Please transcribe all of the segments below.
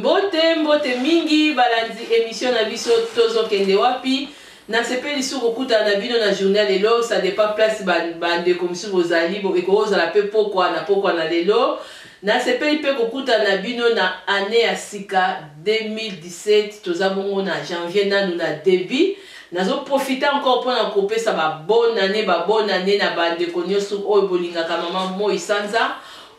Mbote mingi balandi émission na biso tozo kende wapi na sepeli su kokuta na bino na journal lelo ça dépend place bande comme si vous allez bo ekoza la pe pokwa na lelo na sepeli pe kokuta na bino na année ya sika 2017 toza bongo na janvier nanu na début nazo profiter encore pour na kopesa ba bonne année na bande konyosu oyo bolingaka mama Moi Sanza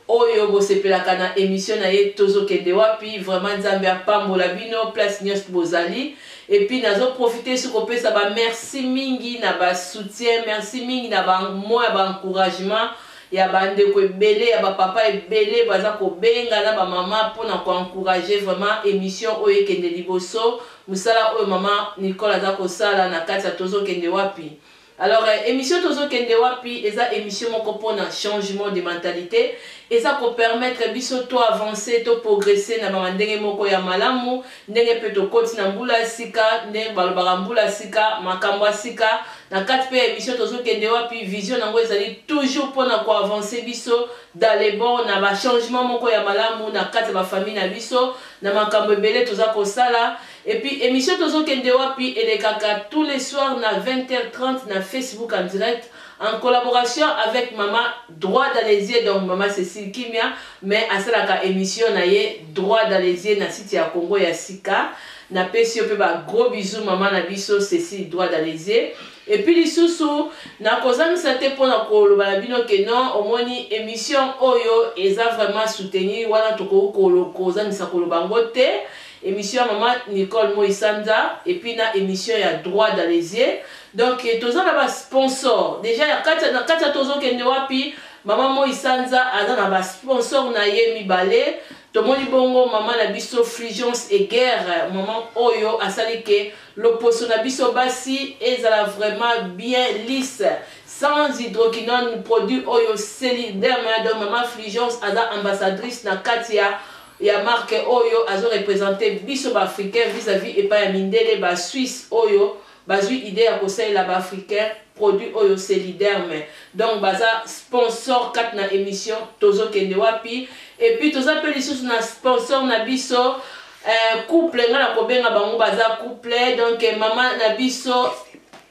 oyo bosepelaka na émission na ye tozo kende wapi vraiment nzambe apambola bino place nyos bozali et puis nazo profiter sur kopesa ba merci mingi na ba soutien merci mingi na ba moya ba encouragement ya bande ko ebele ya ba papa ebele baza ko benga na ba mama pour na ko encourager vraiment émission oyo kende liboso musala oyo mama Nicole aza ko sala na kati ya tozo kende wapi. Alors, émission Tozo Kende Wapi, eza émission moko pona changement de mentalité, eza ko permettre biso to avancer, to progresser na bandenge moko ya malamu, ndenge pe to koti na mbula sika, ndenge balobaka mbula sika, makambo sika, na kati pe émission Tozo Kende Wapi, vision nango ezali toujours pona ko avancer biso dans les bons na ba changement moko ya malamu na kati ba famille na biso, na makambo ebele toza ko sala. Et puis émission Tozo Kende Wapi et les kaka tous les soirs na 20h30 na Facebook en direct en collaboration avec maman Droit dans les yeux donc maman Cécile Kimia mais à cela émission na ye Droit dans les yeux na site ya Congo ya Sika na pesio pe ba gros bisous maman na biso Cécile Droit dans les yeux et puis les sous na kozamisa te pona koloba bino ke non omoni émission oyo eza vraiment soutenir wana toko kozamisa koloba ngote émission maman Nicole Moi Sanza et puis na émission ya Droit dans les yeux donc toza na ba sponsor déjà ya kata tozo kende wapi maman Moi Sanza aza na ba sponsor na ye mibale tomoni bongo maman na biso Frigence et Guerre maman oyo asali ke l'opposition na biso basi ezala vraiment bien lisse sans hydroquinone produit oyo solidaire donc maman Frigence aza ambassadrice na katia ya marque oyo azo représenter biso ba africain vis-à-vis et pas ya mindele ba Suisse oyo bazui idée ya conseil la ba africain produit oyo solidaire mais donc baza sponsor kat na émission Tozo Kende Wapi et puis toza pe lisusu na sponsor na biso couple nga na kobenga bango baza couple donc maman na biso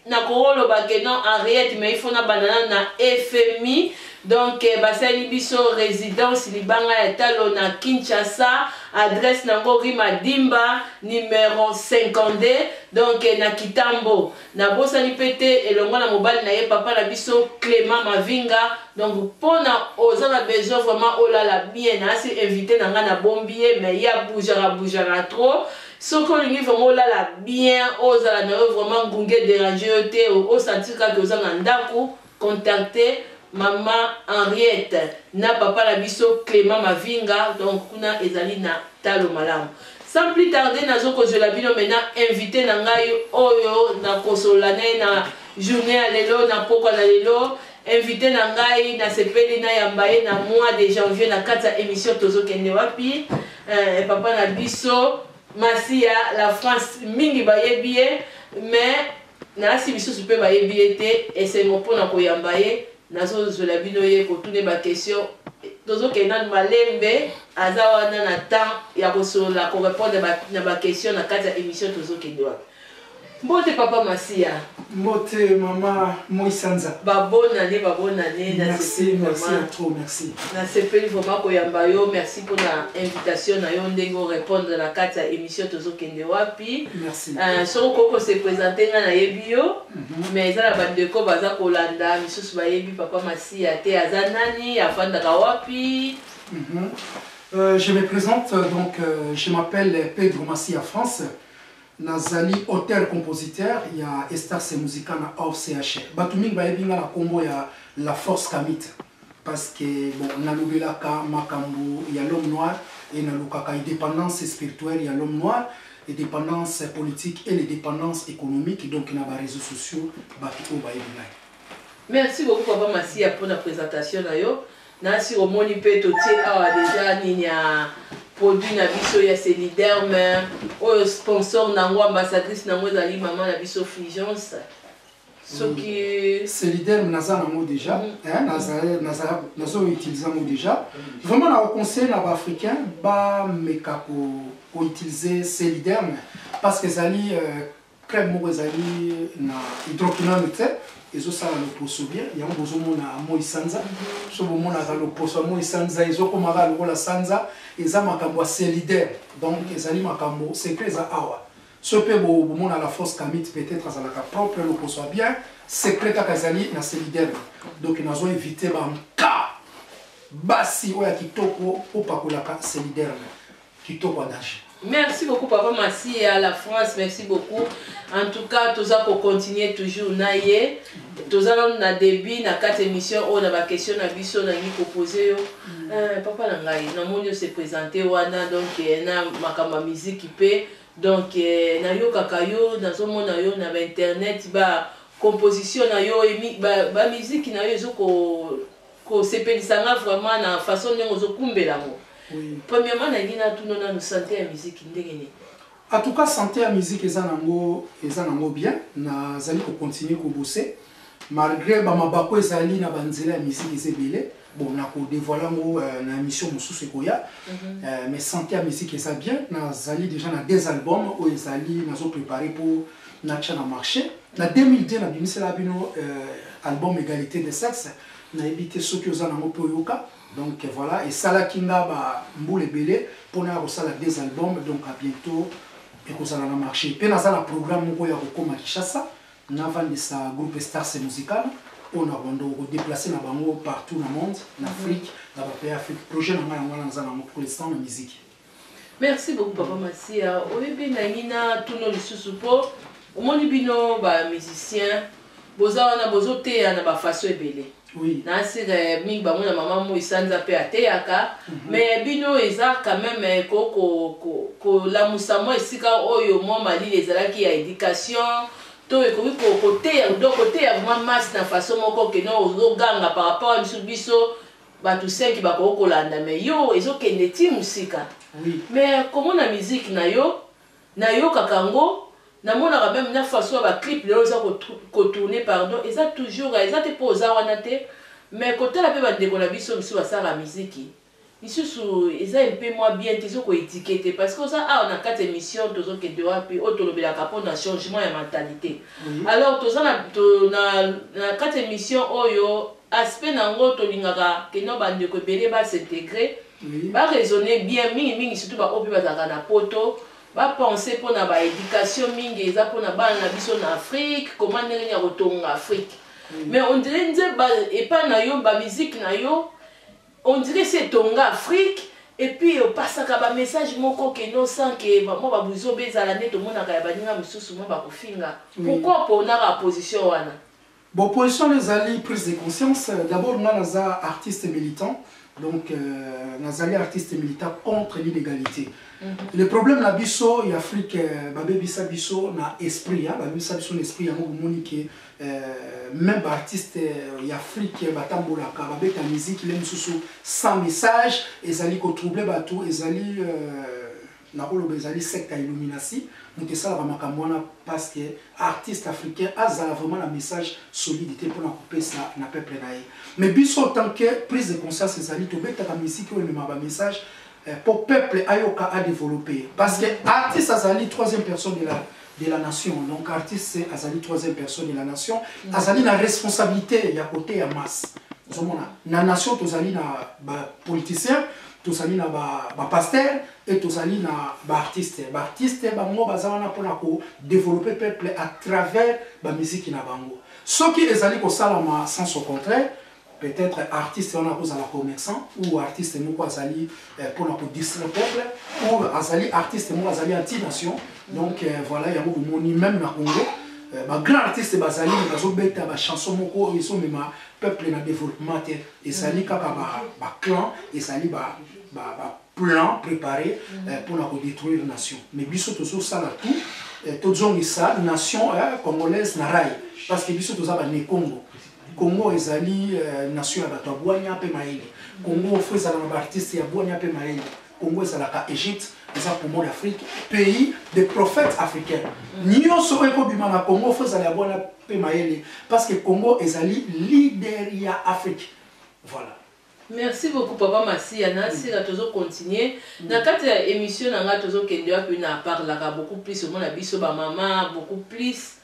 na korolo ba ke non Henriette mais il faut na banana na FMI donc basali biso résidence libanga ya talo na Kinshasa adresse nango Rima Dimba numéro 52 donc na Kitambo na bosani pete elongo na mobile na ye papa na biso Clément Mavinga donc pona ozana besoin vraiment olala bien na si invité nanga na bombier mais ya bougera trop soko lingi vraiment olala bien ozala na vraiment ngunge déranger te o sentir que ozana ndako contacter maman Henriette na papa la biso Clément Mavinga donc kuna ezali na talo malamu sans plus tarder nazo ko la bino maintenant invité na ngai oyo na kosolane na journée à lelo na poko na lelo invité na ngai na sepeli na yambaye na mois de janvier na kata émission Tozo Kende Wapi papa na biso Masia la France mingi bayebie mais na si biso super bayebie te et c'est mon pona ko yambaye nazo zola bino ye ko tune ba question tozo kena malembe azawana na temps ya kosola ko répondre na ba question na kati ya émission Tozo Kende Wapi. Mbote papa Masia. Mbote maman Moi Sanza. Ba bonne année merci trop merci. Na sepeli vraiment ko yamba yo merci pour la invitation na yo ndengo répondre na kati ya émission Tozo Kende Wapi. Merci. Soko koko se présenter na yebi yo mais za la bande ko baza ko landa misusu ba yebi papa Masia te azanani afanda ka wapi. Je me présente donc je m'appelle Pedro Masia France. Nazali auteur-compositeur, il y a Estarce Musica na OCH. Batuming baebinga la combo ya La Force Kamit. Parce que bon, nalobelaka makambo il y a l'homme noir et nalokaka indépendance spirituelle, il y a l'homme noir, et dépendance politique et les dépendances économiques donc il y a les réseaux sociaux batiko baebinga. Merci beaucoup papa Masia pour la présentation na yo. Nasi omoni pe totie awa déjà ninya produit na biso ya solidaire mais au sponsor nango ambassadrice nango ezali maman na biso Frigence Solidaire, naza nango déjà, nazo utiliser nango déjà. Vraiment, na conseil na ba africain ba meka ko utiliser solidaire parce que zali crème moko zali na hydroquinone te ezo sala le poso bien, yango bozo mona mo isanza, so bo mona ka le poso mo isanza ezo komaka lokola sanza, eza makambo solidaire. Donc ezali makambo secret za awa. Ce peut à la force kamit peut-être à la propre le soit bien secret à Kazali na solidaire donc nous avons évité ka basi oya kitoko au pakola solidaire kitoko danger. Merci beaucoup Papa Massi à la France, merci beaucoup. En tout cas, tous ça pour continuer toujours naïe. Tous ça na début na 4 émissions on a ba question na biso na ngi poser papa na ngai na monio se présenter wana donc na makamba musique pe donc na yo kakayo na zomo na yo na internet ba composition na yo ba musique na yo zo ko sepelisanga vraiment na façon ndenge zo kumbela mo. Premièrement na ngina tout na nous santé à musique ndenge ni. En tout cas santé à musique ezanango bien na zali ko continuer ko bosser malgré ba mabako ezali na banzela ya musique ezebele. Bon, on a dévoilé une émission Moussoussekoya, mais santé à musique, ça bien. Nous avons déjà des albums où nous avons préparé pour notre marché. En 2002, nous avons mis l'album Égalité des sexes. Nous avons évité ceux qui ont un donc voilà, et ça là qui a mboule belé pour nous avoir des albums, donc à bientôt, et nous allons marcher. Puis nous avons un programme où nous avons Kinshasa, nous avons un groupe Stars Musical. On a déplacé partout dans le monde, en Afrique, dans le pays Afrique. Projet pour l'instant la musique. Merci beaucoup Papa Massi. Oyebi nangina tout nos lisusupo. Omoni bino ba musicien. Boza wana bozote na ba façon ebele. Oui. Na sire mingi ba mona maman mo isanza pe ateyaka. Mais bino eza quand même ko la musamo esika oyo mo mali ezalaki ya éducation. Donc, côté vraiment masse na façon moko que non ganga par rapport à biso ba tout ça qui ba ko kolanda mais yo ezo kende ti musika. Oui. Mais comment la musique na yo kakango na mona même na façon ba clip là za ko tourner pardon et ça toujours ça te pose wana te mais côté la pe ba ndeko na biso misu ba sa la musique. Isusu eza un peu moins bien tiso ko étiqueter parce que ça on a 4 émissions tozo ke de wapi otolobela kapo na changement de mentalité. Alors toza na 4 émissions oyo aspect nango tolingaka ke no bande ko belé ba s'intégrer ba raisonner bien mingi surtout ba opi ba zaka na poto ba penser pour na ba éducation mingi eza pour na ba na biso na Afrique comment ndenge ya kotonga Afrique. Mais on dirait nze ba et pas na yo ba musique na yo on dirait c'est Tonga Afrique et puis on passe à un message moko que non sans que moi ba buzo beza la net monde ka baninga mususu mo ba kofinga. Pourquoi pour na la position wana? Bon position les alliés prise de conscience d'abord on a artistes militants donc nazali artistes militants contre l'illégalité. Le problème la biso et Afrique babé bisa biso na esprit hein babé bisa biso l'esprit yango monique même artiste et Afrique batambola ka babé ta musique les mususu sans message ezali ko troubler batou ezali na rolo bezali secte illumination donc ça va makamwana parce que artiste africain azala vraiment un message solidité pour na couper ça na peuple naï mais biso tant que prise de conscience ezali to beta ka musique ou le message pour peuple ayoka à développer parce que artiste azali troisième personne de la nation donc artiste c'est azali troisième personne de la nation azali na responsabilité ya côté à masse na nation tozali na ba politicien tozali na ba pasteur et tozali na ba artiste bango bazana pour na ko développer peuple à travers ba musique na bango ce qui ezali ko salama sans au contraire peut-être artiste on a cause à la commerçant ou artiste moko azali pour na distraire peuple ou azali artiste moko azali anti-nation donc voilà yango moni même na Congo ba grand artiste bazali bazo beta ba chanson moko ils sont même peuple na développement et sali kaka ba clan et sali ba plan préparé pour na détruire nation mais biso tozo sala tout tozongi ça nation congolaise na rai parce que biso toza ba ne Congo ezali nation ya bato ya Bwanya pe maele Congo faut ezala na artiste ya Bwanya pe maele Congo ezalaka Égypte eza poumon d'Afrique pays des prophètes africains nyonso oyo ekobima na Congo fo ezala bona pe mayele parce que Congo ezali leader ya Afrique voilà. Merci beaucoup Papa Masia. Nasi la toujours continuer. Na kati ya émission na nga toujours kende wa na parlera beaucoup plus au monde biso ba maman beaucoup plus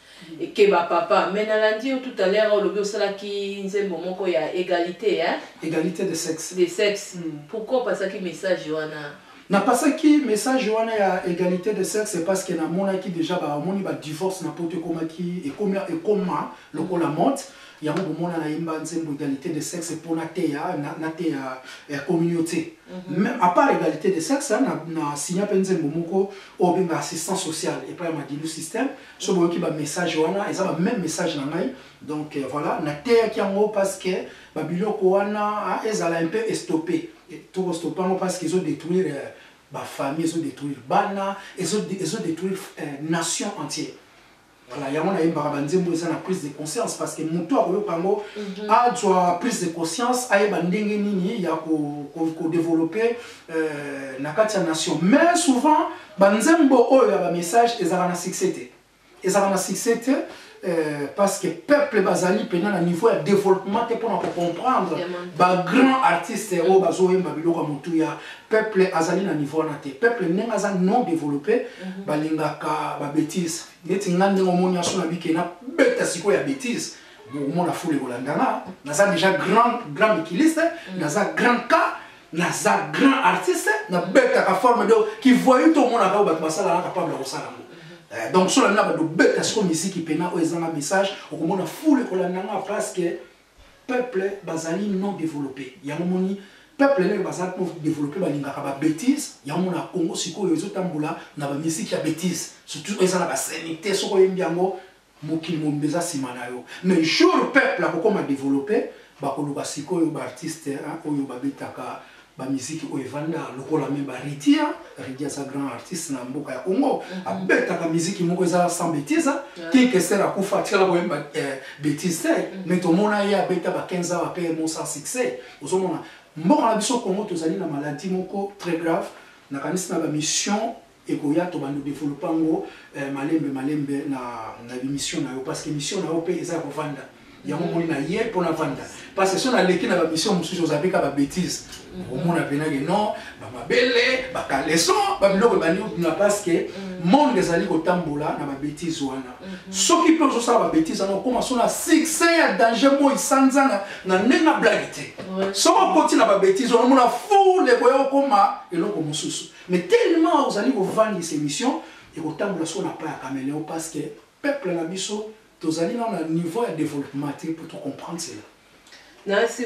que ba papa. Mais na lundi tout à l'heure le bio sala ki nzembo moko ya égalité hein. Égalité de sexe. De sexe. Pourquoi parce que message wana na pasaki message wana ya égalité de sexe c'est parce que na mona ki déjà ba moni ba divorce na poto komaki et comment lokola mode il y a un moment na yimba nzembo égalité de sexe pour na te ya communauté même à part égalité de sexe na signa pe nzembo moko obenga assistance sociale et pas madilu système so bo ki ba message wana eza ba même message na ngai donc voilà na te ki yango parce que ba biloko wana ezala un peu stoppé tout stopper parce qu'ils ont détruire ma famille, ils ont détruire bana, ils ont détruire nation entière. Voilà, il y a une prise de conscience parce que mon tour a doit prise de conscience a il y a qu'on développer la nation. Mais souvent, banzembo o ya message ils ont un succès. Ils ont un succès parce que peuple bazali pendant le niveau de développement pour comprendre ba grand artiste o bazoye babiloko mutuya peuple azali na niveau na te peuple nenga non développé balingaka ba bêtise neti ngande ngomoni aso na bikena beta siko ya bêtise mona fule kolandana naza déjà grand équilibre naza grand cas naza grand artiste na beta ka forme de qui voyait tout monde aka ba basala capable de ça. Donc sur la nappe de bête à musique qui pena au un message au comment on foule kolandanga parce que peuple bazali non développé il y a un peuple les bazali non développé balingaka ba bêtise il y a un Congo siko yozo tambula na ba musique ya bêtise surtout ezala ba sanité soko yembiango mokili mombeza simana yo mais jour peuple a comment développer ba koluka siko yo ba artiste oyo ba betaka ba musique o evanda lokola même ba Ridia sa grand artiste na mboka ya Congo abetaka musique moko eza sans bêtise qui que sera kufa tela ko emba bêtise mais to mona ya beta ba 15 ans après mon sans succès ozomona mboka na biso Congo tozali na maladie moko très grave na kanisi na ba mission ekoya to bando développer ngo malembe na mission na yo parce que mission na yo pe eza ko vanda ya moni na ye pour na vanda parce que si on a l'équipe dans la mission mususu ozabe ka ba bêtise au monde apena que non ba mabele ba kaleson ba biloko bani na parce que monde ezali ko tambola na ba bêtise wana soki pe zo sala ba bêtise na comment son a succès ya danger mo isanza na nenga blaguité so ko koti na ba bêtise on mona fou le ko yo koma eloko mususu mais tellement ozali ko vendre ces missions et ko tambola so na pas ya caméléon parce que peuple na biso tozali na niveau de développement pour tout comprendre cela.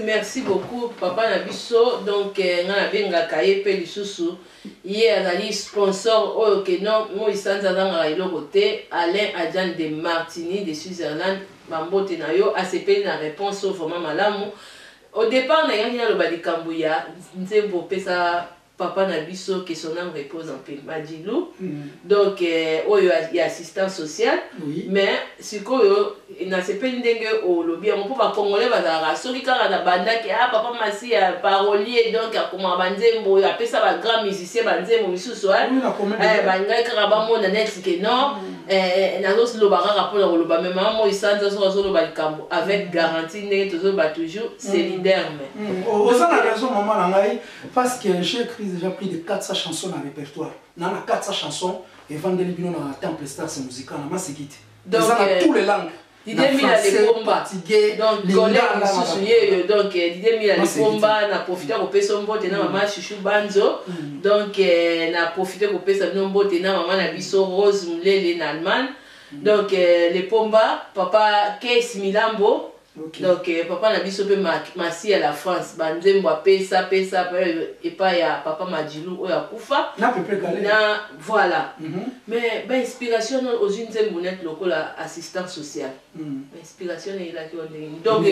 Merci beaucoup Papa Nabiso donc nga benga kaye pe lisusu ye azali sponsor oyo ke non mo isanza nga iloko te Alain Adjan de Martini de Switzerland bambote na yo ACP na réponse vraiment malamu au départ na yangi na lo balikambu ya nzembo pesa Papa Nabiso que son âme repose en paix Madilou donc oyo ya assistant social mais sikoyo na sepeli ndenge o lobby on peut congolais bazara soki kaka na banda ki Papa Masia parolier donc akoma banzembo ya pesa ba grand musicien banzembo misusu bangai kaka ba mona net que non na zo lo baraka pour le loba mais maman isanza so lo balikambo avec garantie ndenge tozo ba toujours solidaire mais ça la raison maman na ngai parce que j'ai écrit déjà plus de 400 chansons dans le répertoire. Dans les 400 chansons, et Vandeli Bino dans la Temple Stars musical, dans ma séquite. Donc, tous les langues. L'idée mis à l'écomba. Donc, donc, l'idée mis à l'écomba, n'a profité pour payer son botte, n'a maman chouchou banzo. Donc, n'a profité pour payer son botte, n'a maman n'a biso rose moulé en Allemagne. Donc, les pomba, papa Kees Milambo. Donc papa na biso pe masi à la France banzembo pesa et pas ya papa Madilou o ya kufa na peu près na voilà mais ba inspiration aux une nzembo net lokola assistant social inspiration est là qui on dit donc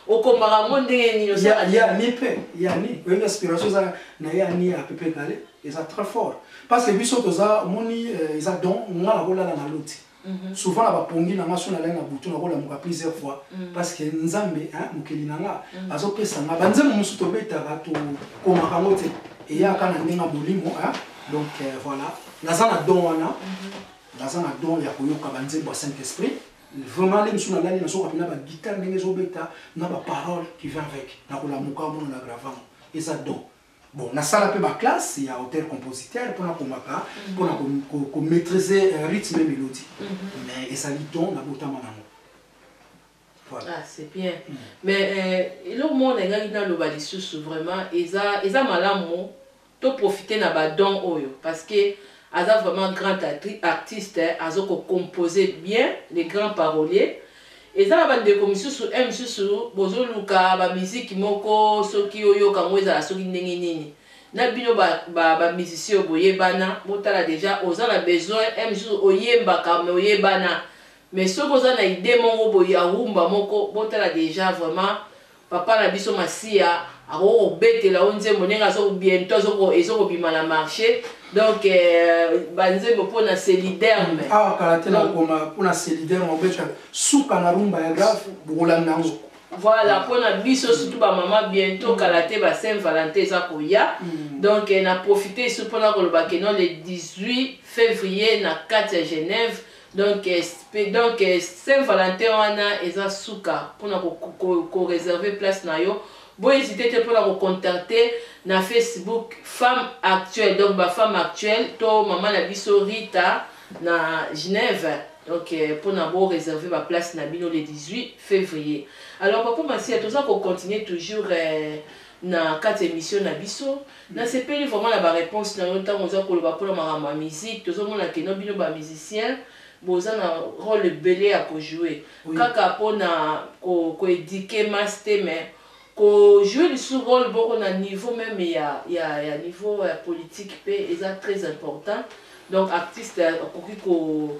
au komara monde ni ya ni pe ya ni une inspiration ça na ya ni à peu près calé et ça très fort parce que biso toza moni ils a don ngala kola na loti souvent la bapongi na ngaso na lenga butu na kola muka plusieurs fois parce que nzambe hein mukeli nanga azo pesa nga banzembo musu to beta to ko makangote et ya kana ndenga bolimo hein donc voilà naza na don wana naza na don ya koyoka banzembo ya Saint-Esprit vraiment les msuna lali na so kapina ba guitare ndenge zobeta na ba parole qui vient avec na ko la muka mo na gravant et ça don bon na sala pe ba classe il y a auteur compositeur pour na komaka pour na ko maîtriser rythme et mélodie mais et ça li don na botama na mo voilà ah c'est bien mais le monde nga ngina lo ba lisusu vraiment eza malamu to profiter na ba don oyo parce que Aza vraiment grand artiste, Azo composer bien les grands paroliers. Et ça va de comme sous M sous bozo luka ba musique moko soki oyo kamweza la soki ndenge nini. Na bino ba musicien boye bana botala déjà oza na besoin M sous oyemba ka me oyebana. Mais soko oza na idée moko boye rumba moko botala déjà vraiment papa na biso masia aro betela onze monenga so bientôt soko ezoko bima na marché. Donc, banzembo pour na solidaire mais ah karatela koma pour na solidaire on becha souka na rumba ya grave bolanda ngo voilà pour na biso surtout ba maman bientôt kalate ba Saint-Valentin za koya donc na profiter sur pour na koloba que non le 18 février na 4 à Genève donc Saint-Valentin wana eza souka pour na ko réserver place na yo. Bon, hésitez pour la contacter na Facebook Femme Actuelle. Donc, ma femme actuelle, to maman na biso Rita na Genève. Donc, pour na bon réserver ma place na bino le 18 février. Alors, papa Massia, tout ça qu'on continue toujours na 4 émissions na biso. Na CP vraiment la réponse na yon temps on a pour la musique. Tout ça mon a que non bino ba musicien. Boza na rôle belé à jouer. Kaka pour na ko éduquer master mais ko jouer le rôle bon à niveau même il y a niveau politique et ça très important donc artiste ko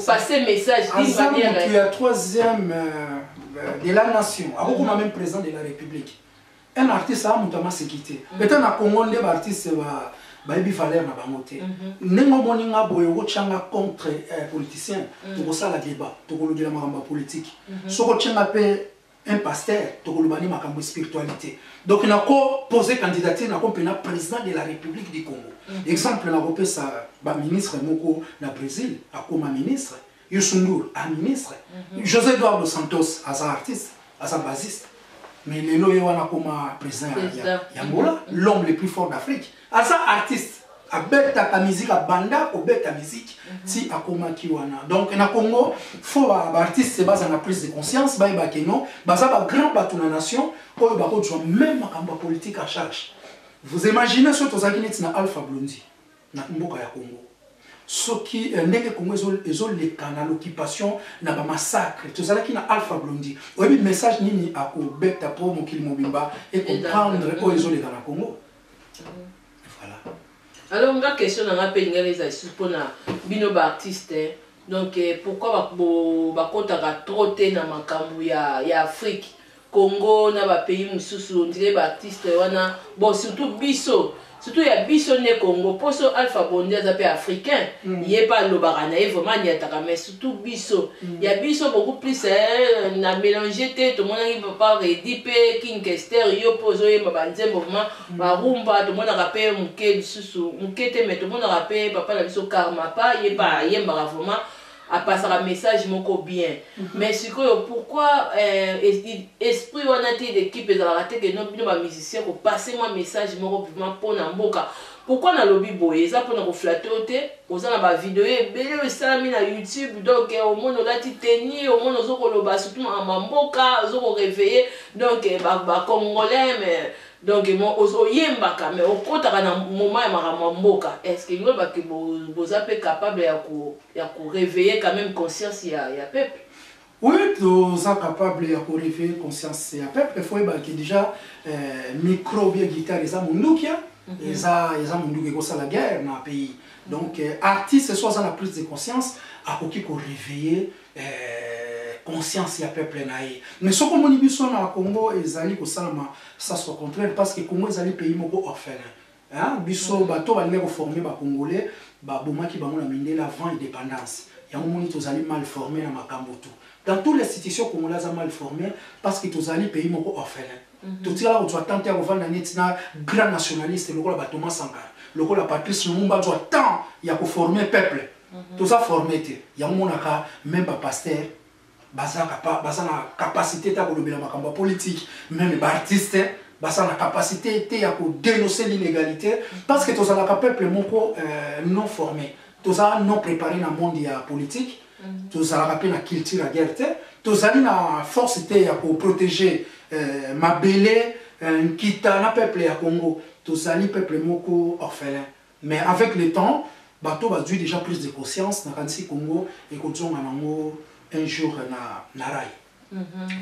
passer message d'une manière tu es troisième de la nation avant même président de la République un artiste a mutama se quitter peut-être na Congo ndé ba artiste ba ebi valeur na bangote nengo moninga boyo ko changa contre politicien to ko sala débat to ko lodela makamba politique soko changa pe un pasteur, Togolubani Makambo spiritualité. Donc, il a posé candidature à président de la République du Congo. Exemple, il a repéré sa ministre Moko na Brésil, à comme ministre, Youssou à ministre, José Eduardo Santos à sa artiste, à sa basiste. Mais les loyaux comme président Yangola, l'homme le plus fort d'Afrique, à sa artiste. A beta ta musique a banda ou beta musique si a koma kiwana donc na Congo faut ba artiste se base na prise de conscience ba ba keno ba ça ba grand bateau na nation ou ba ko même makamba politique à charge vous imaginez ce tozaki net na Alpha Blondy na mboka ya Congo ce qui ndenge Congo ezo le canal l'occupation na ba massacre tozalaki na Alpha Blondy oyebi message nini a ko beta pour mokili mobimba et comprendre o ezo le na Congo voilà. Alors, ma question dans la peine pour na bino ba artiste donc pourquoi ba kotaka trotter na makambu ya Afrique Congo na ba pays mususu on dirait ba artiste wana bon surtout biso surtout ya biso ne Congo poso Alpha Blondy azape africain yé pas lo barana vraiment y ataka mais surtout biso ya biso beaucoup plus na mélanger té tout monde qui papa redipe King Kester yo pozo ye banzembo vraiment ba rumba tout monde rappelle muke susu mukete mais tout monde rappelle papa la biso karma pas yé pas yemba vraiment à passer un message moko bien mais c'est que pourquoi esprit wana té d'équipe de la raté que non bino ba musicien ko passer moi message moko vraiment pour na mboka pourquoi na lobby boye ça pour na ko flatter oté oza na ba vidéo belé salami na YouTube donc au monde lati tenir au monde ozoko loba surtout en mboka ozoko réveiller donc ba congolais mais donc moi ozoyemba mais okotaka na moment ya makambo mboka est-ce que ngolo ba ke boza pe capable ya ko réveiller quand même conscience ya peuple oui boza capable ya ko réveiller conscience ya peuple il faut que déjà micro bien guitare ça mundukia eza munduki ko sala guerre na pays donc artiste soit ça la prise de conscience a ko réveiller conscience ya peuple naïe mais ce qu'on dit biso na Congo ezali ko salama ça soit contraire parce que Congo ezali pays moko orphelin hein biso bato ba ndeko former ba congolais ba bomaki ba mona mindela avant indépendance ya moni tozali mal formé na makambo tout dans toutes les institutions congolaises mal formées parce que tozali pays moko orphelin totikala kozwa temps te ya kovanda neti na grand nationaliste lokola Thomas Sankara lokola Patrice Lumumba azwa temps ya koforme peuple toza forme te yango monaka même bapasteur baza na capacité ta kolobela makambo politique même baartiste baza na capacité te ya kodénoncer l'inégalité parce que tozalaka peuple moko non formé toza non préparé na monde ya politique tozalaka mpe na culture ya guerre te tozali na force te ya koprotéger mabele nkita na peuple ya Congo tozali peuple moko orphelin mais avec le temps bato bazwi déjà plus de conscience na kanisi Congo et kozonga nango un jour na rail.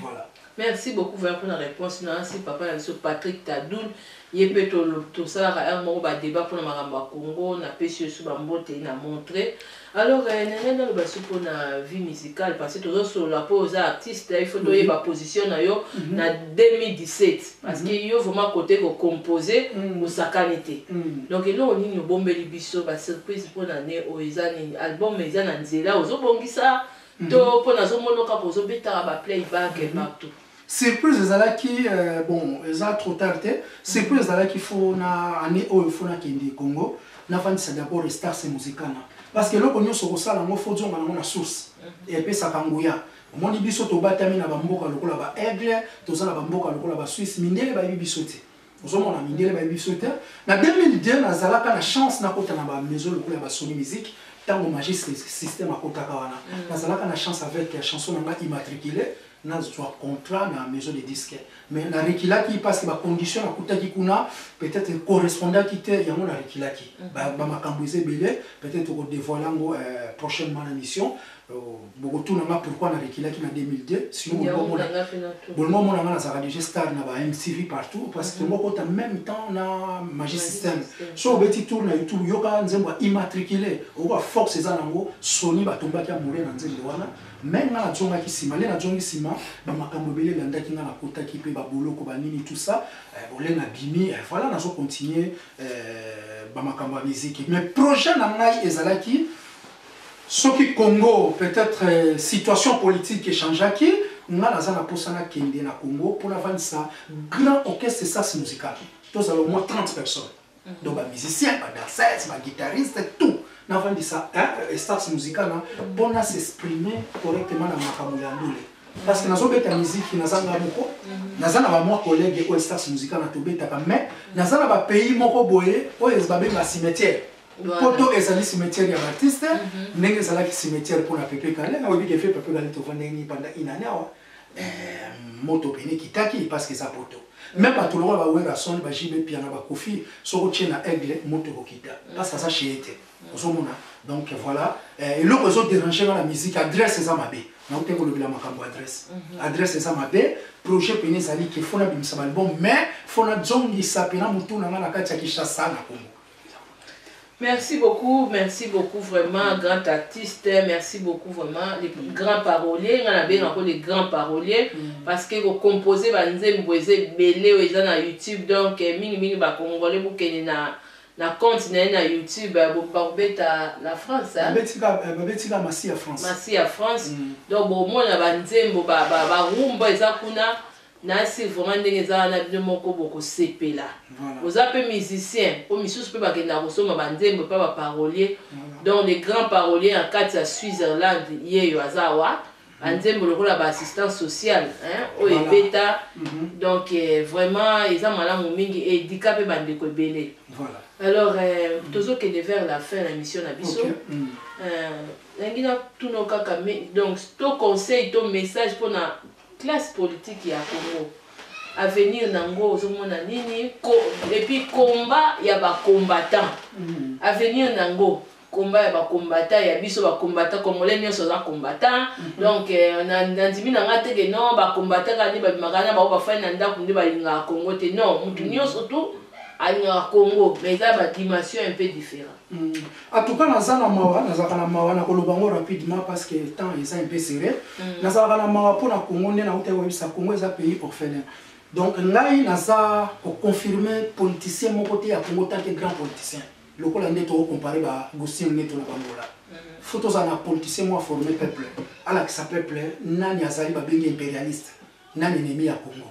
Voilà. Merci beaucoup pour la réponse. Merci papa Patrick Tadoul. Il peut tout ça un mot débat pour le Maramba Congo, na pêché sous bambote na montré. Alors dans le bassin pour la vie musicale parce que toujours sur la pose artiste il faut donner ma position na yo na 2017 parce que yo vraiment côté ko composer ou sakanité. Donc là on y bombeli biso ba surprise pour l'année au ezani album mais ezana nzela ozobongisa to pour nazo monoka pozo beta ba playback partout. Surprise ezalaki bon eza trop tard te surprise ezalaki faut na année oyo faut na kindi Congo na fandisa d'abord stars musicana parce que loko nyonso kosala ngo faut zonga na source et pe sakanguya moni biso to batami na bamboka lokola ba aigle to zala bamboka lokola ba Suisse mindele ba biso te ozomona mindele ba biso te na 2002 nazalaka na chance na kota na ba maison lokola ba Sony Music tango magiste système akotaka wana nazalaka na chance avec la chanson na immatriculé na soit contrat na maison de disque mais na rekilaki parce que ba condition na kutaki kuna peut-être correspondant qui te yango na rekilaki ba makambo ezebele peut-être ko dévoiler ngo prochainement la mission beaucoup na pourquoi na rekilaki na 2002 sinon bon moment na na za déjà star na ba MTV partout parce que moko en même temps na Magic System so beti tour na YouTube yoka nzembo immatriculé ou force za nango Sony batombaki amure na nzembo wana même na zonga ki sima le na zongi sima ba makambo bele landaki na kota ki pe ba boloko ba nini tout ça bolé na bimi voilà na zo continuer ba makambo musique mais projet na ngai ezalaki soki Congo peut-être situation politique échangeaki nga na zana posana kende na Congo pour la vendre ça grand orchestre ça c'est musical tous au moins 30 personnes donc ba musiciens ba danseurs ba guitaristes tout na vendre ça stars musical pour s'exprimer correctement na makambo ya ndule parce que nazo beta musique nazanga moko nazana ba moi collègue ko stars musical na to beta mais nazana ba pays moko boye o ezbabe ba cimetière poto ezali cimetière ya artiste ndenge ezalaki cimetière pour la Pepe Kale na obi ke fait Pepe Kale to vandeni pendant une année moto pene kitaki parce que ça poto même pas tout le monde va ouvrir son ba jibe piano ba kofi soko tchena aigle moto kokita parce que ça chété ozomona donc voilà et le réseau déranger dans la musique adresse ça mabe na utengo le bila makambo adresse ça mabe projet pene zali ke fona bimisa album mais fona zongi sa pena mutu na na kati ya Kinshasa na Congo. Merci beaucoup vraiment, grand artiste, merci beaucoup vraiment, les grands paroliers, on a bien encore les grands paroliers, parce que vous composez, vous avez belé na YouTube, donc mini ba congolais vous kenni na compte na YouTube, vous parlez la France, hein? Betika Massi à France. Massi à France, donc bon moi na banzembo ba rumba ezakuna. Nasi vraiment ndengeza na bino moko boko sepela. Vous appelez musicien, pour misusu pe bakenda kosoma banzembo pa ba parolier. Donc les grands paroliers en Katia Switzerland yeyo azawa, banzembo lokola ba assistant social, hein, o ebeta. Donc vraiment ils ont malamu mingi et handicapé bandeko belé. Voilà. Alors tozo que de vers la fin la mission na biso. Ngina tuno kaka donc to conseil to message pour na classe politique ya Congo avenir nango ozomona nini et puis combat ya ba combattant avenir nango combat ya ba combattant ya biso ba combattant congolais nyonso za combattant donc na ndimi na ngate ke non ba combattant ka ni ba magana ba ba fa na ndako ndi ba linga Congo te non mutu nyonso tout à Congo mais ça a une dimension un peu différente. En tout cas, nous avons rapidement parce que le temps est un peu serré. Nous avons pour la Congo, nous avons un pays orphelin. Donc, nous avons confirmé politicien mon côté à Congo tant que grand politicien. Le coup, nous avons comparé à Gossin Neto na Bangola. Faut que nous politicien moi formé peuple. Alors que ça peuple, nous avons impérialiste. na ennemi à Congo.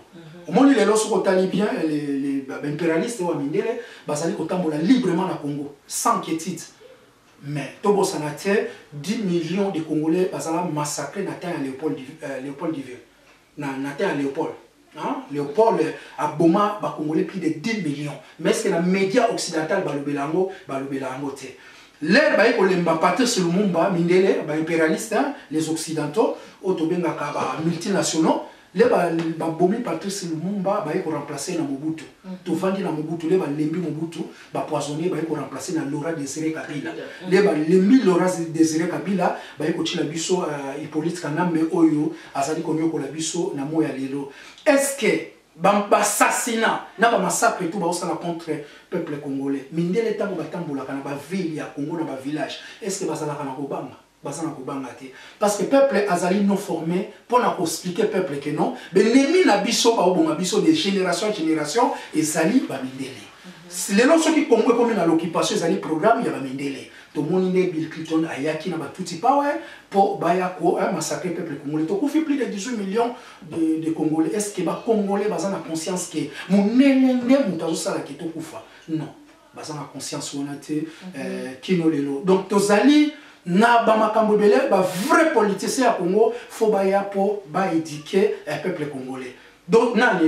Au moment où les lorsqu'on tali bien les impérialistes ou Mindele, basali kotambola librement na Congo sans quiétude. Mais Togo Sanate 10 millions de Congolais basala massacré na terre Léopold Divier. Na terre Léopold. Hein? Léopold a Boma ba Congolais plus de 10 millions. Mais est-ce que la média occidental balobelango te. L'air baïko lemba partir sur le Mumba Mindele ba impérialistes les occidentaux autobenga ka multinationaux les bomi partir sur le Mumba baïko remplacer na Mobutu. To vandi na Mobutu les lembi Mobutu ba poisonner baïko remplacer na Laurent Désiré Kabila. Les lembi Laurent Désiré Kabila baïko tila biso Hippolyte Kanambe oyo azali konyoko la biso na moya lelo. Est-ce que assassinat na ba massacre tout ba osala contre peuple congolais mindele tango batambola kana ba ville ya Congo na ba village est-ce que bazala kana kobanga bazana kobanga te parce que peuple azali non formé pour na expliquer peuple que non benemi na biso ba obonga biso de génération en génération ezali ba mindele lelo soki Congo comme na l'occupation ezali programme ya ba mindele to monine Bill Clinton ayaki na ba tuti power pour bayako massacrer peuple congolais to kufi plus de 18 millions de Congolais est-ce que ba Congolais bazana conscience que monene mutazo sala ki to kufa non bazana conscience onate kino lelo donc tozali na ba makambo belé ba vrai politicien à Congo faut baya pour ba éduquer peuple congolais donc na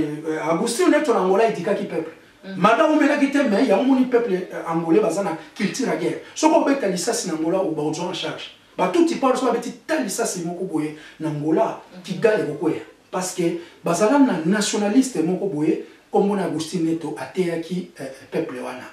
Agustin Neto Angola éduquer qui peuple madame on melaki te mais ya moni peuple angolais bazana culture guerre soko beta lisasi na Angola ou ba en charge ba tout il parle so beti talisasi moko boye na Angola qui gale kokoya parce que bazala na nationaliste moko boye comme on Agustin Neto ateyaki peuple wana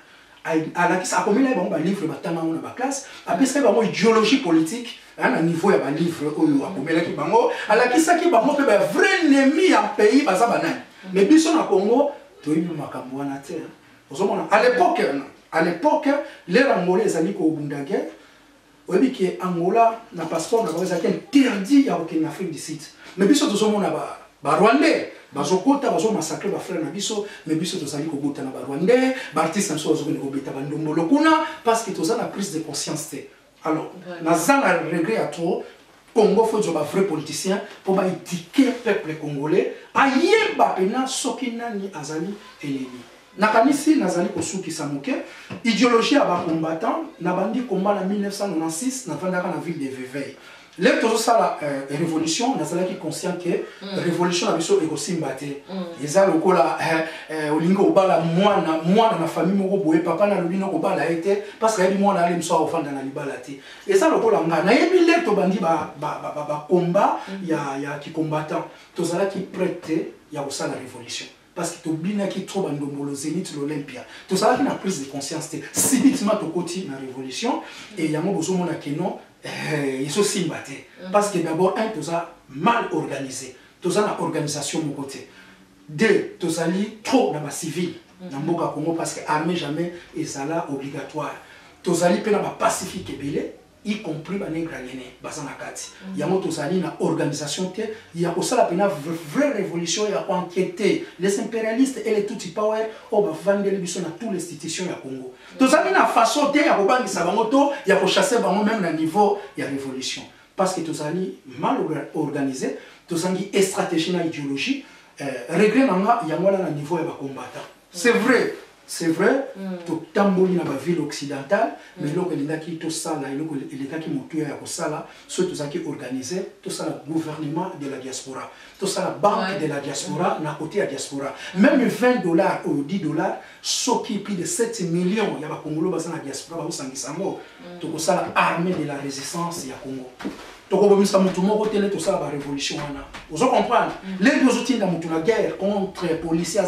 ala ki sa komela ba livre batanga na ba classe apesa ba idéologie politique à niveau ya ba livre oyo akomela ki bango ala ki sa ki ba mo pe ba vrai ennemi en pays baza banani mais biso na Congo toyibi makambo wana te ozomona à l'époque les Angolais ezali ko bunda guerre oyebi ki Angola na passeport na bazali interdit ya en Afrique du Sud mais biso tozomona ba Rwandais bazokota bazo massacrer ba frère na biso mais biso tozali ko bota na ba Rwandais ba artiste na so bazokende ko beta ba ndombolo kuna parce que tozana prise de conscience te alors nazana regret à trop Congo faut être un vrai politicien pour éduquer le peuple congolais ayeba pena soki nani azali ennemi nakanisi nazali kosuki samuke idéologie aba combattant na bandi combat en 1996 na vandaka na ville de Veveil les tous ça la révolution nazali qui conscient que révolution na biso ekosimba te eza lokola olingo obala mwana na famille moko boye papa na lobino ko bala été parce que yebi mwana ale mso ofanda na libala te eza lokola nga na yebi le to bandi ba combat ya ki combattant tozala ki prêter ya kosala révolution parce que tobina ki trop bandombolo Zénith l'Olympia tout ça qui na prise de conscience te subitement to koti na révolution et yango bozomona que non ils sont simbatés parce que d'abord un tous a mal organisé tous a la organisation mon côté deux tous a li trop dans ma civil dans mboka Congo parce que armée jamais et ça là obligatoire tous a li pe na ba pacifique ebele y compris ba negra yene bazana kati yango tous a li na organisation te ya ko sala pena vraie révolution ya ko enquêter les impérialistes et les tuti power o ba vandeli biso na toutes les institutions ya Congo tous a li na façon te ya ko bangisa bango to ya ko chasser bango même na niveau ya révolution parce que tous a li mal organisé tous a li stratégie na idéologie regret nanga yango na niveau ya ba combattant c'est vrai to tamboli na ba ville occidentale mais loko elindaki to sala loko elindaki motu ya ko sala so to zaki organiser to sala gouvernement de la diaspora to sala banque de la diaspora na côté ya diaspora même $20 ou $10 soki plus de 7 millions ya ba Congolais basa na diaspora ba sangisa ngo to ko sala armée de la résistance ya Congo toko bomisa mutu moko tele to sala ba révolution wana ozo comprendre les deux outils da mutu la guerre contre policiers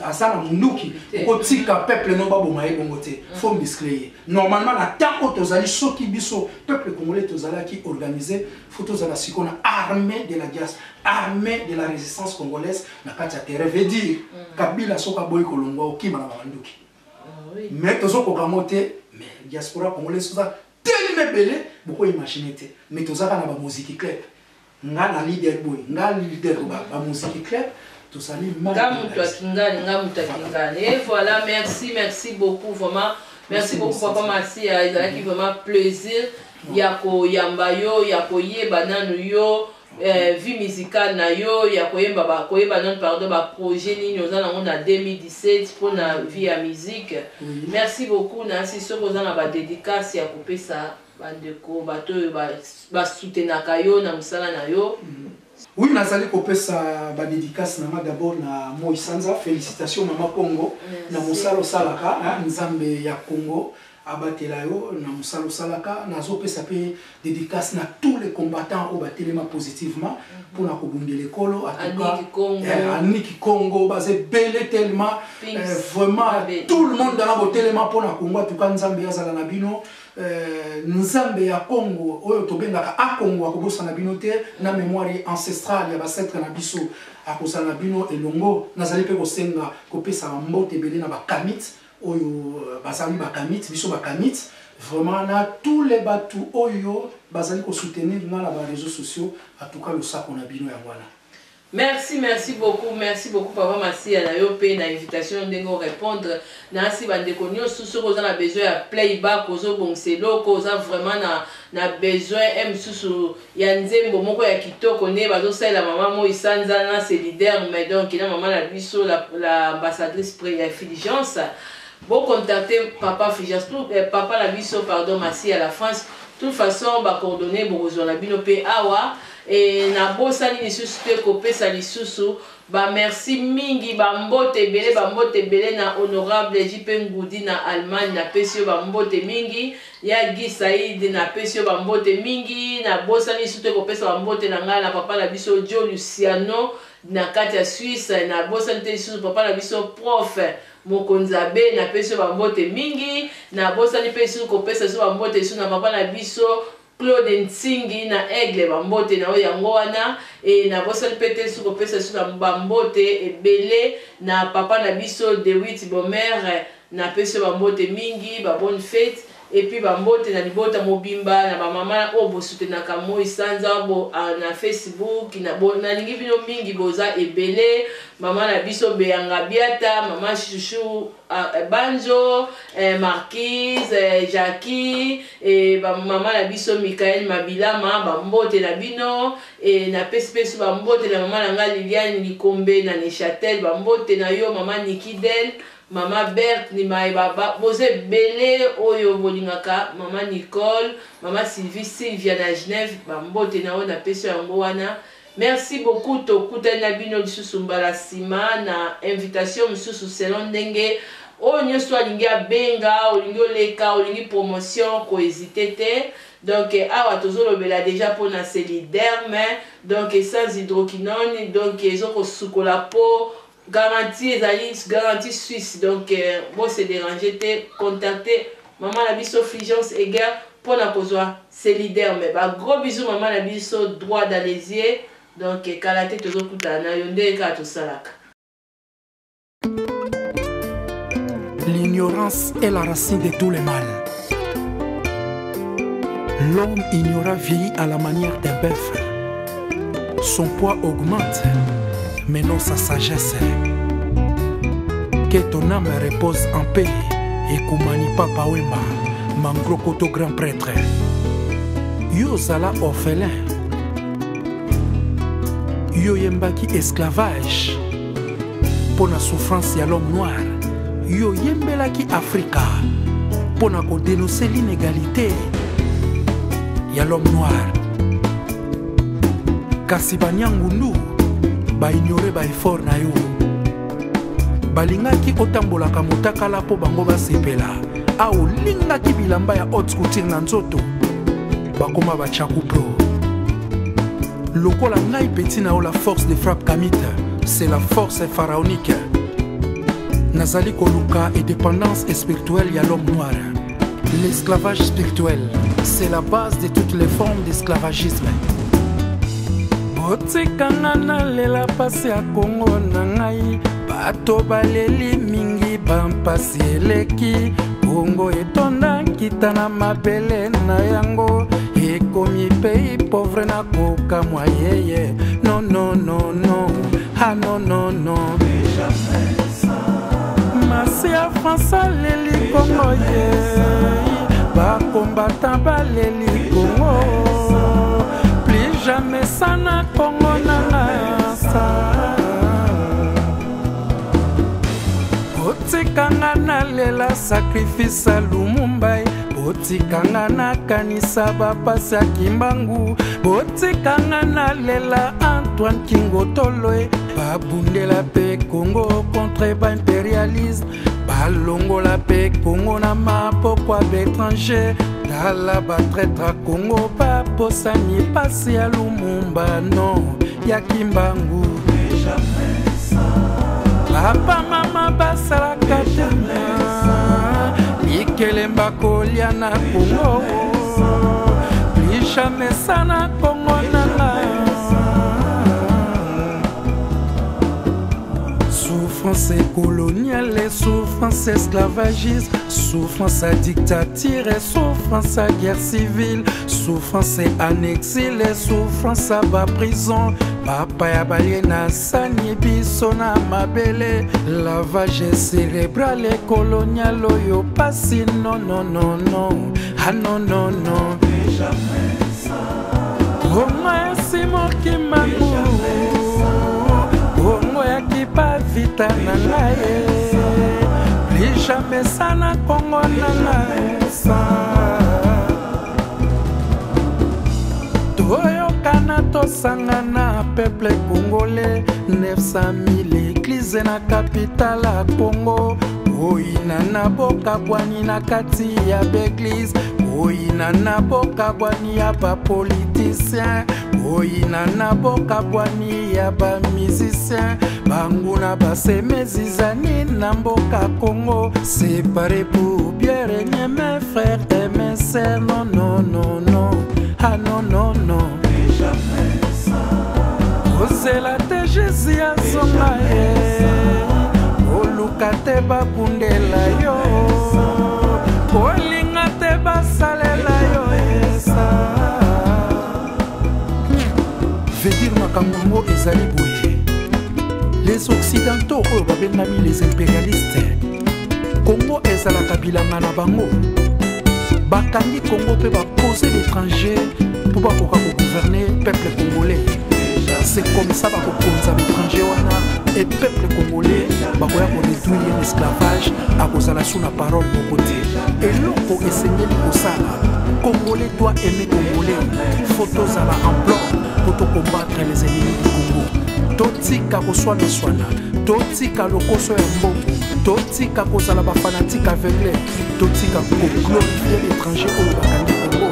azana munduki otika peuple no babo maye bongote faut miscléer normalement na tant que tozali soki biso peuple congolais tozala qui organisé faut tozala sikona armée de la diaspora armée de la résistance congolaise na kati ya terre veut dire Kabila soka boy kolongwa okima na banduki mais tozo ko kamote mais diaspora congolaise soza tellement belé beaucoup imaginer mais tout ça na ba musique club nga na leader boy nga leader ba musique club tout ça li et voilà merci beaucoup vraiment merci beaucoup papa Massi ezalaki vraiment plaisir ya ko yamba yo ya ko yeba nanu yo vie musicale na yo ya koyeba non pardon ba projet ni nous en 2017 pour la vie à musique. Merci beaucoup na si so kozana ba dédicace ya kopesa bandeko bato ba soutenir kayo na musala na yo. Oui, nazali kopesa ba dédicace na d'abord na Moïse Sanza, félicitations mama Congo na musalo salaka nzambe ya Congo abatela yo na musalo salaka nazo pesa pe dédicace na tous les combattants au batelema positivement pour na kobundele kolo Aniki Congo basé belé tellement vraiment tout le monde dans la botelema pour na Congo tout cas nzambe ya zala na bino nzambe ya Congo oyo tobengaka a Congo akobosa na bino te na mémoire ancestrale ya basetre na biso akosala na bino elongo nazali pe kosenga kopesa mbote belé na bakamit oyo bazali bakamit biso bakamit vraiment na tous les batou oyo bazali ko soutenir na la réseaux sociaux en tout cas le sac on a bino ya wana. Merci beaucoup papa Massi à yo pe na invitation ndengo répondre na si bandeko nyonso soki oza na besoin ya playback ozobongiselo oza vraiment na besoin msusu ya nzembo moko ya kitoko ne bazosalela mama Moïse Sanza na solidaire mais donc na mama na biso la ambassadrice ya Fulgence. Bon contacter papa Fulgence papa la biso pardon Massi à la France. De toute façon ba coordonner bozo na bino pe awa et na bosani lisusu pe kopesa lisusu ba merci mingi ba mbote belé na honorable JP Ngudi na Allemagne na pesio ba mbote mingi ya Guy Saïd na pesio ba mbote mingi na bosani lisusu kopesa ba mbote na ngala na papa la biso Joe Luciano na kati ya Suisse na bosani te lisusu papa la biso prof Mokonzabe na pesio ba mbote mingi na bosani pe lisusu kopesa so ba mbote lisusu na papa la biso Claude Nsingi na Aigle bambote na yango wana et na bosali pete suko pesa su na bambote ebele na papa na biso de 8 Bomer na pesa bambote mingi ba bonne fête et puis bambote na libota mobimba na ba mama o bosute na Moïse Sanza bo na Facebook na lingi bino mingi boza ebele mama na biso Beyanga Biata mama Chouchou Banjo Marquise Jackie et mama na biso Michael Mabilama bambote na bino et na pespes bambote na mama na Liliane Likombe na Nechatel bambote na yo mama Nikidel Mama Berthe ni baba boze belé oyo bolingaka mama Nicole mama Sylvia na Genève bambote na ona peso yango wana. Merci beaucoup tokuta na bino lisusu mbala sima na invitation misusu selon ndenge o nyoswa lingi benga olingi oleka olingi promotion ko hésiter te donc awa tozolobela déjà pour na solidaire mais donc sans hydroquinone donc ezoko sukola po garantie suisse donc bon c'est dérangé te contacter maman la biso Fulgence Eger pour la cause solidaire mais bah gros bisous maman la biso droit d'Alésier donc kalate tozo kutana yonde ka to salaka. L'ignorance est la racine de tous les mâles. L'homme ignorant vieillit à la manière d'un bœuf. Son poids augmente mais non sa sagesse. Que ton âme repose en paix et Koumani Papa Wemba, Mangro Koto grand prêtre. Yo Zala orphelin, Yo Yembaki esclavage, pour la souffrance ya l'homme noir. Yo Yembelaki Africa, pour na ko dénoncer l'inégalité ya l'homme noir. Kasi Banyangundu ba ignorer ba effort na yo balingaki otambolaka motakala po bango basepela a olingaki bilamba ya haute couture na nzoto bakoma bachaku pro lokola ngai petit na la force de frappe kamite c'est la force pharaonique nazali koluka et dépendance spirituelle ya l'homme noir. L'esclavage spirituel c'est la base de toutes les formes d'esclavagisme. Otikanga na lela pasi ya Kongo na ngai bato baleli mingi bampasi eleki Kongo etonda kita na mabele na yango ekomi pays pauvre na koka moyeye non non non non ah non non non masi ya France aleli Kongo ye ba combattant baleli Kongo jamais sana Congo nanga otikanga na lela sacrifice à Lumumba botikanga na kanisa bapasi ya Kimbangu botikanga na lela Antoine Kingotoloe babundela pe Congo contre ba impérialisme balongola pe Congo na mapoko d'étranger tala batraître Congo baposani pasi ya Lumumba non ya Kimbangu papa mama basalaka tena ikelemba kolia na Congo plus jamais sana Congo nanga souffrance coloniale, souffrance esclavagiste, souffrance à dictature et souffrance à guerre civile, souffrance en exil et souffrance à bas prison. Papa ya balena sani biso na mabele, lavage cérébral et colonial oyo pasi non non non non, ah non non non, jamais ça. Roma simo kimangu, Roma ya kipa vita na ngaye, plus jamais sana Congo na ngaye. Toyokana tosangana peuple congolais 900 000 églises na capitale à Congo oina na boka bwani na kati ya l'église oina na boka bwani ya ba politicien oina na boka bwani ya ba musicien banguna basemezizani na mboka Congo séparé pour bien régner mes frères et mes sœurs non non non non. Ah non, non, non, jamais ça. Osela te Jésus a songaye Oluka te babundela yo Olinga te basalela yo esa Vedir makambo ezali boye Les occidentaux oyo babengami les impérialistes Congo ezalaka bilanga na bango Bakangi Congo peut poser l'étranger pour pouvoir gouverner le peuple congolais. C'est comme ça qu'on pose l'étranger et le peuple congolais va détruire l'esclavage à cause de la parole de côté. Et l'on peut essayer de ça. Congolais doit aimer Congolais. Photos à la emploi pour combattre les ennemis du Congo. Totika koswana swana, totika lokoso ya mbongo, totika kozala ba fanatique aveugle, totika ko glorifier l'étranger au bakandi Congo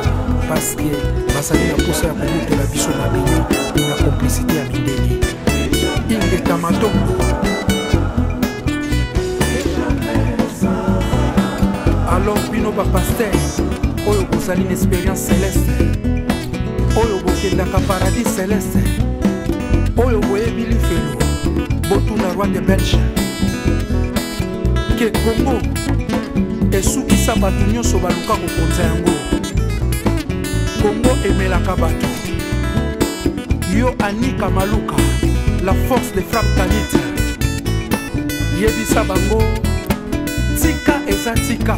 parce que basali na posa ya komuta la biso na bini na complicité ya mindeni. Il est amatongo. Alors bino ba pasteur, oyo kozali une expérience céleste, oyo bokendaka paradis céleste. Oyo boyebi lifelo botuna roi de Belge ke Congo esukisa bato nyonso baluka kokonza yango Congo emelaka bato yo Anika Maluka la force de frappe Kanita yebisa bango tika eza tika